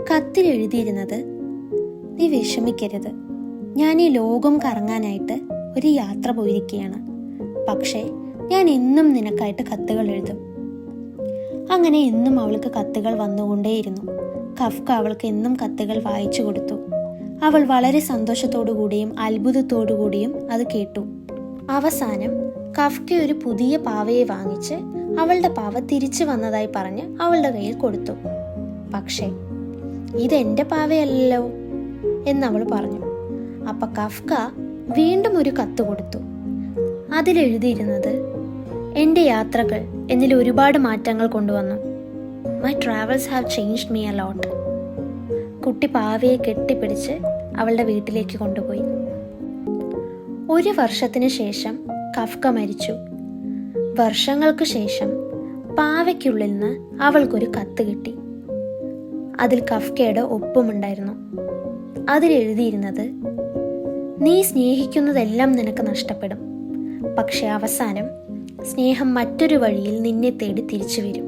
കത്തിൽ എഴുതിയിരുന്നത്, നീ വിഷമിക്കരുത്, ഞാൻ ഈ ലോകം കറങ്ങാനായിട്ട് ഒരു യാത്ര പോയിരിക്കുകയാണ്. പക്ഷേ ഞാൻ എന്നും നിനക്കായിട്ട് കത്തുകൾ എഴുതും. അങ്ങനെ എന്നും അവൾക്ക് കത്തുകൾ വന്നുകൊണ്ടേയിരുന്നു. കഫ്ക അവൾക്ക് എന്നും കത്തുകൾ വായിച്ചു കൊടുത്തു. അവൾ വളരെ സന്തോഷത്തോടു കൂടിയും അത്ഭുതത്തോടു കൂടിയും അത് കേട്ടു. അവസാനം കഫ്ക ഒരു പുതിയ പാവയെ വാങ്ങിച്ച് അവളുടെ പാവ തിരിച്ചു വന്നതായി പറഞ്ഞ് അവളുടെ കയ്യിൽ കൊടുത്തു. പക്ഷേ ഇതെന്റെ പാവയല്ലോ എന്നവൾ പറഞ്ഞു. അപ്പൊ കഫ്ക വീണ്ടും ഒരു കത്ത് കൊടുത്തു. അതിലെഴുതിയിരുന്നത്, എൻ്റെ യാത്രകൾ എന്നിൽ ഒരുപാട് മാറ്റങ്ങൾ കൊണ്ടുവന്നു. My travels have changed me a lot. കുട്ടി പാവയെ കെട്ടിപ്പിടിച്ച് അവളുടെ വീട്ടിലേക്ക് കൊണ്ടുപോയി. 1 വർഷത്തിന് ശേഷം കഫ്ക മരിച്ചു. വർഷങ്ങൾക്ക് ശേഷം പാവയ്ക്കുള്ളിൽ നിന്ന് അവൾക്കൊരു കത്ത് കിട്ടി. അതിൽ കഫ്കയുടെ ഒപ്പമുണ്ടായിരുന്നു. അതിലെഴുതിയിരുന്നത്, നീ സ്നേഹിക്കുന്നതെല്ലാം നിനക്ക് നഷ്ടപ്പെടും, പക്ഷെ അവസാനം സ്നേഹം മറ്റൊരു വഴിയിൽ നിന്നെ തേടി തിരിച്ചു വരും.